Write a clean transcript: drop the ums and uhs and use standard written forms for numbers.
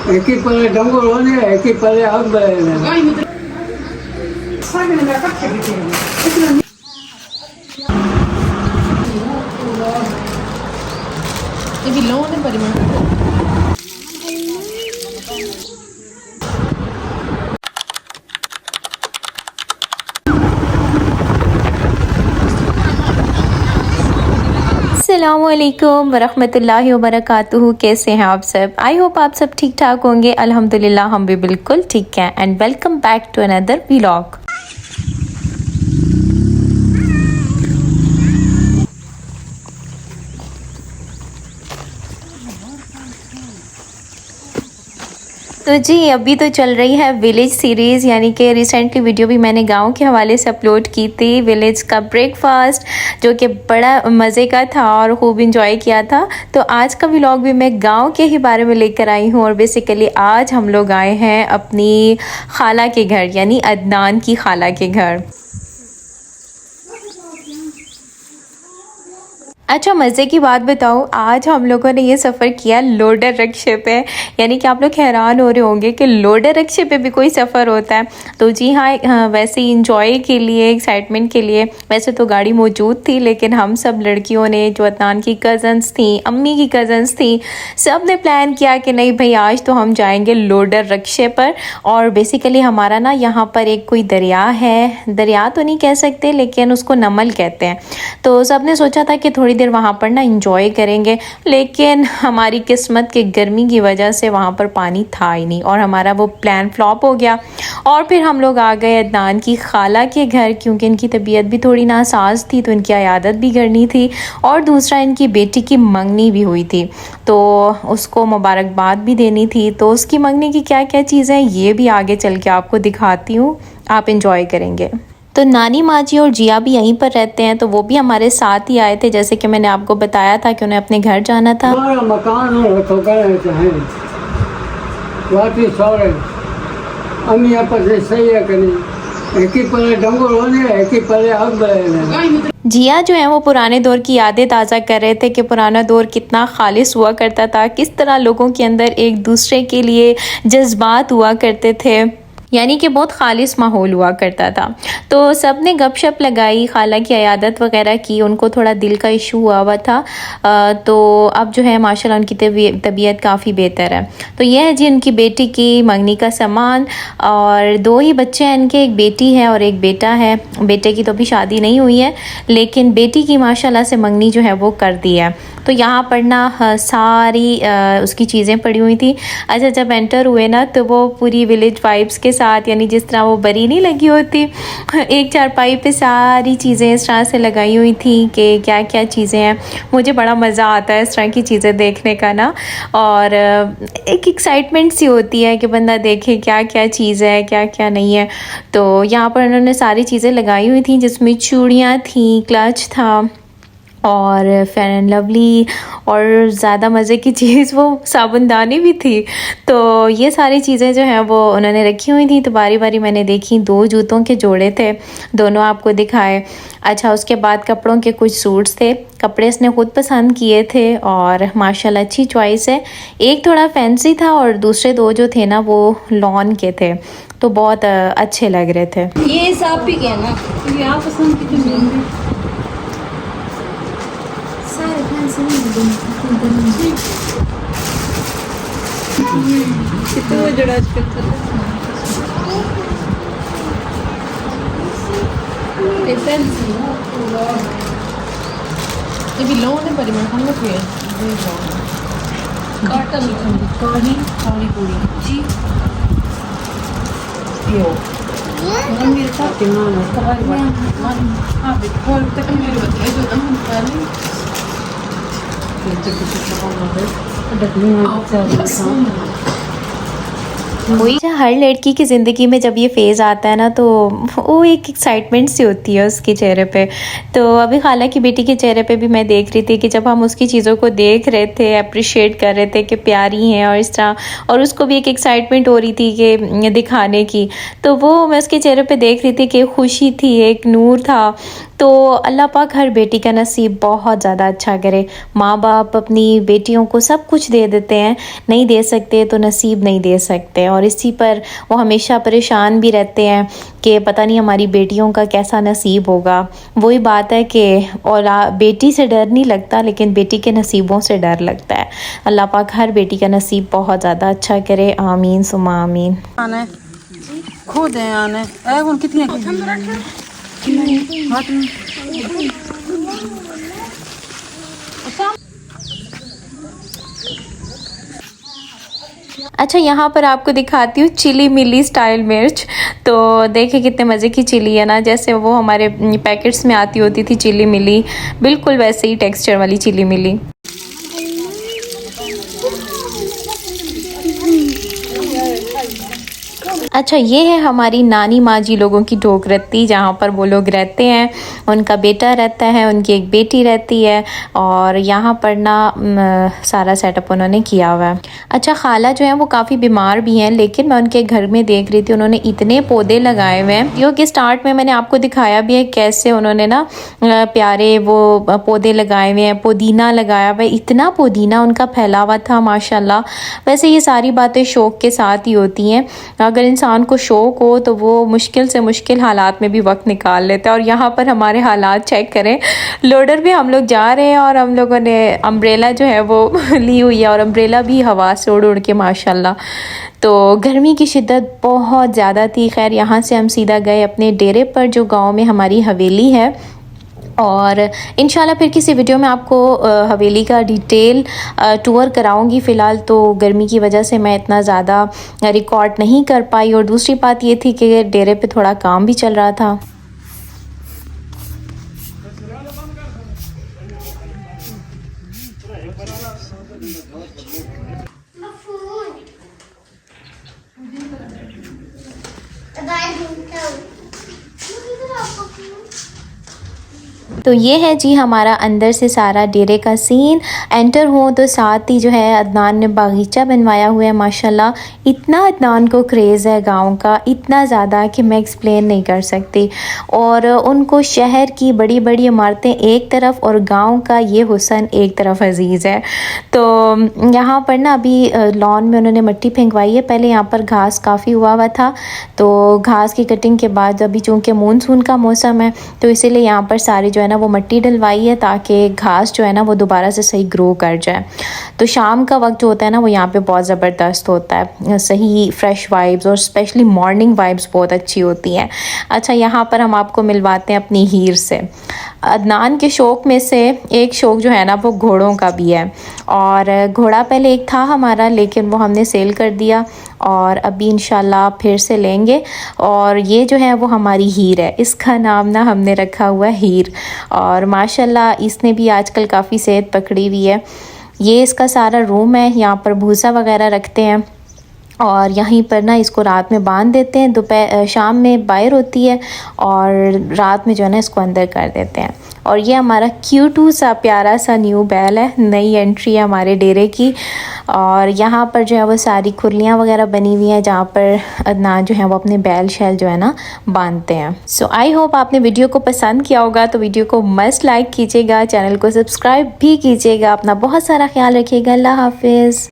Εκεί πάλι νταγκολόνε, εκεί πάλι άμπελε. ఇది లోనే పరిమాణం अस्सलामुअलैकुम वरहमतुल्लाहि वबरकातुहू। कैसे हैं आप सब? आई होप आप सब ठीक ठाक होंगे। अल्हम्दुलिल्लाह हम भी बिल्कुल ठीक हैं। And welcome back to another vlog. तो जी अभी तो चल रही है विलेज सीरीज़, यानी कि रिसेंटली वीडियो भी मैंने गांव के हवाले से अपलोड की थी, विलेज का ब्रेकफास्ट, जो कि बड़ा मज़े का था और खूब इंजॉय किया था। तो आज का व्लॉग भी मैं गांव के ही बारे में लेकर आई हूँ। और बेसिकली आज हम लोग आए हैं अपनी खाला के घर, यानी अदनान की खाला के घर। अच्छा, मज़े की बात बताऊँ, आज हम लोगों ने ये सफ़र किया लोडर रिक्शे पे। यानी कि आप लोग हैरान हो रहे होंगे कि लोडर रिक्शे पे भी कोई सफ़र होता है। तो जी हाँ, वैसे ही इंजॉय के लिए, एक्साइटमेंट के लिए वैसे तो गाड़ी मौजूद थी, लेकिन हम सब लड़कियों ने, जो अदनान की कज़न्स थी, अम्मी की कज़न्स थी, सब ने प्लान किया कि नहीं भाई आज तो हम जाएंगे लोडर रिक्शे पर। और बेसिकली हमारा ना यहाँ पर एक कोई दरिया है, दरिया तो नहीं कह सकते लेकिन उसको नमल कहते हैं। तो सब ने सोचा था कि थोड़ी देर वहाँ पर ना इंजॉय करेंगे, लेकिन हमारी किस्मत के गर्मी की वजह से वहाँ पर पानी था ही नहीं और हमारा वो प्लान फ्लॉप हो गया। और फिर हम लोग आ गए अदनान की खाला के घर, क्योंकि इनकी तबीयत भी थोड़ी नासाज थी तो इनकी अयादत भी करनी थी, और दूसरा इनकी बेटी की मंगनी भी हुई थी तो उसको मुबारकबाद भी देनी थी। तो उसकी मंगनी की क्या क्या चीज़ें हैं ये भी आगे चल के आपको दिखाती हूँ, आप इंजॉय करेंगे। तो नानी माँ जी और जिया भी यहीं पर रहते हैं, तो वो भी हमारे साथ ही आए थे, जैसे कि मैंने आपको बताया था कि उन्हें अपने घर जाना था। हमारा मकान हो तो कहते हैं वाटी सौरे अम्मी आपस में सही है कि नहीं। एक ही पले डंगोलने, एक ही पले आबेले। जिया जो है वो पुराने दौर की यादें ताज़ा कर रहे थे कि पुराना दौर कितना खालिस हुआ करता था, किस तरह लोगों के अंदर एक दूसरे के लिए जज्बात हुआ करते थे, यानी कि बहुत खालिस माहौल हुआ करता था। तो सब ने गपशप लगाई, खाला की अयादत वगैरह की, उनको थोड़ा दिल का इशू हुआ था। तो अब जो है माशाल्लाह उनकी तबीयत काफ़ी बेहतर है। तो यह है जी उनकी बेटी की मंगनी का सामान, और दो ही बच्चे हैं इनके, एक बेटी है और एक बेटा है। बेटे की तो अभी शादी नहीं हुई है, लेकिन बेटी की माशाल्लाह से मंगनी जो है वो कर दी है। तो यहाँ पर ना सारी उसकी चीज़ें पड़ी हुई थी। अच्छा, जब एंटर हुए ना तो वो पूरी विलेज वाइब्स के साथ, यानी जिस तरह वो बरी नहीं लगी होती, एक चारपाई पे सारी चीज़ें इस तरह से लगाई हुई थी कि क्या क्या चीज़ें हैं। मुझे बड़ा मज़ा आता है इस तरह की चीज़ें देखने का ना, और एक एक्साइटमेंट सी होती है कि बंदा देखे क्या क्या चीज़ है, क्या क्या नहीं है। तो यहाँ पर उन्होंने सारी चीज़ें लगाई हुई थी, जिसमें चूड़ियाँ थी, क्लच था और फेयर एंड लवली, और ज़्यादा मज़े की चीज़ वो साबुनदानी भी थी। तो ये सारी चीज़ें जो हैं वो उन्होंने रखी हुई थी। तो बारी बारी मैंने देखी, दो जूतों के जोड़े थे, दोनों आपको दिखाए। अच्छा, उसके बाद कपड़ों के कुछ सूट्स थे, कपड़े इसने खुद पसंद किए थे और माशाल्लाह अच्छी चॉइस है। एक थोड़ा फैंसी था और दूसरे दो जो थे ना वो लॉन के थे, तो बहुत अच्छे लग रहे थे। ये सब भी क्या ना ये आप पसंद की कितना जड़ा ఇది లోనే పరిమాణం హంగ कॉटन कढ़ी कढ़ी पूरी जी यो हम भी था कि ना कबाई हां बिल्कुल तक मेरे बच्चे जो हम पहले तो कुछ काम है डकनी में वही, हर लड़की की ज़िंदगी में जब ये फ़ेज़ आता है ना तो वो एक एक्साइटमेंट सी होती है उसके चेहरे पे। तो अभी खाला की बेटी के चेहरे पे भी मैं देख रही थी कि जब हम उसकी चीज़ों को देख रहे थे, अप्रिशिएट कर रहे थे कि प्यारी हैं और इस तरह, और उसको भी एक एक्साइटमेंट हो रही थी कि दिखाने की, तो वो मैं उसके चेहरे पे देख रही थी कि खुशी थी, एक नूर था। तो अल्लाह पाक हर बेटी का नसीब बहुत ज़्यादा अच्छा करे। माँ बाप अपनी बेटियों को सब कुछ दे देते हैं, नहीं दे सकते तो नसीब नहीं दे सकते, और इसी पर वो हमेशा परेशान भी रहते हैं कि पता नहीं हमारी बेटियों का कैसा नसीब होगा। वही बात है कि और बेटी से डर नहीं लगता, लेकिन बेटी के नसीबों से डर लगता है। अल्लाह पाक हर बेटी का नसीब बहुत ज़्यादा अच्छा करे, आमीन सुमा आमीन। आने खुद है आने कौन कितने अच्छा, यहाँ पर आपको दिखाती हूँ चिली मिली स्टाइल मिर्च। तो देखिए कितने मज़े की चिली है ना, जैसे वो हमारे पैकेट्स में आती होती थी चिली मिली, बिल्कुल वैसे ही टेक्सचर वाली चिली मिली। अच्छा, ये है हमारी नानी माँ जी लोगों की ढोकरत्ती, जहाँ पर वो लोग रहते हैं। उनका बेटा रहता है, उनकी एक बेटी रहती है, और यहाँ पर ना सारा सेटअप उन्होंने किया हुआ है। अच्छा, खाला जो है वो काफ़ी बीमार भी हैं, लेकिन मैं उनके घर में देख रही थी उन्होंने इतने पौधे लगाए हुए हैं, क्योंकि स्टार्ट में मैंने आपको दिखाया भी है कैसे उन्होंने ना प्यारे वो पौधे लगाए हुए हैं। पुदीना लगाया हुआ है, इतना पुदीना उनका फैला हुआ था माशाल्लाह। वैसे ये सारी बातें शौक़ के साथ ही होती हैं, अगर इंसान को शौक़ हो तो वो मुश्किल से मुश्किल हालात में भी वक्त निकाल लेता है। और यहाँ पर हमारे हालात चेक करें, लोडर भी हम लोग जा रहे हैं और हम लोगों ने अम्ब्रेला जो है वो ली हुई है, और अम्ब्रेला भी हवा से उड़ उड़ के माशाल्लाह। तो गर्मी की शिद्दत बहुत ज़्यादा थी। खैर, यहाँ से हम सीधा गए अपने डेरे पर, जो गाँव में हमारी हवेली है, और इंशाल्लाह फिर किसी वीडियो में आपको हवेली का डिटेल टूर कराऊंगी। फ़िलहाल तो गर्मी की वजह से मैं इतना ज़्यादा रिकॉर्ड नहीं कर पाई, और दूसरी बात ये थी कि डेरे पे थोड़ा काम भी चल रहा था। तो ये है जी हमारा अंदर से सारा डेरे का सीन। एंटर हो तो साथ ही जो है अदनान ने बागीचा बनवाया हुआ है माशाल्लाह। इतना अदनान को क्रेज़ है गांव का, इतना ज़्यादा कि मैं एक्सप्लेन नहीं कर सकती। और उनको शहर की बड़ी बड़ी इमारतें एक तरफ और गांव का ये हुस्न एक तरफ अजीज़ है। तो यहाँ पर ना अभी लॉन में उन्होंने मिट्टी फेंकवाई है। पहले यहाँ पर घास काफ़ी हुआ था, तो घास की कटिंग के बाद अभी चूँकि मानसून का मौसम है तो इसीलिए यहाँ पर सारी जो है ना वो मिट्टी डलवाई है, ताकि घास जो है ना वो दोबारा से सही ग्रो कर जाए। तो शाम का वक्त जो होता है ना वो यहाँ पे बहुत ज़बरदस्त होता है, सही फ्रेश वाइब्स, और स्पेशली मॉर्निंग वाइब्स बहुत अच्छी होती हैं। अच्छा, यहाँ पर हम आपको मिलवाते हैं अपनी हीर से। अदनान के शौक़ में से एक शौक़ जो है ना वो घोड़ों का भी है, और घोड़ा पहले एक था हमारा, लेकिन वो हमने सेल कर दिया, और अभी इंशाल्लाह फिर से लेंगे। और ये जो है वो हमारी हीर है, इसका नाम ना हमने रखा हुआ है हीर, और माशाल्लाह इसने भी आजकल काफ़ी सेहत पकड़ी हुई है। ये इसका सारा रूम है, यहाँ पर भूसा वगैरह रखते हैं, और यहीं पर ना इसको रात में बांध देते हैं। दोपहर शाम में बाहर होती है, और रात में जो है ना इसको अंदर कर देते हैं। और ये हमारा क्यूटू सा प्यारा सा न्यू बैल है, नई एंट्री है हमारे डेरे की। और यहाँ पर जो है वो सारी खुरलियाँ वगैरह बनी हुई हैं, जहाँ पर अदनान जो है वो अपने बैल शैल जो है ना बांधते हैं। सो आई होप आपने वीडियो को पसंद किया होगा, तो वीडियो को मस्ट लाइक कीजिएगा, चैनल को सब्सक्राइब भी कीजिएगा। अपना बहुत सारा ख्याल रखिएगा। अल्लाह हाफिज़।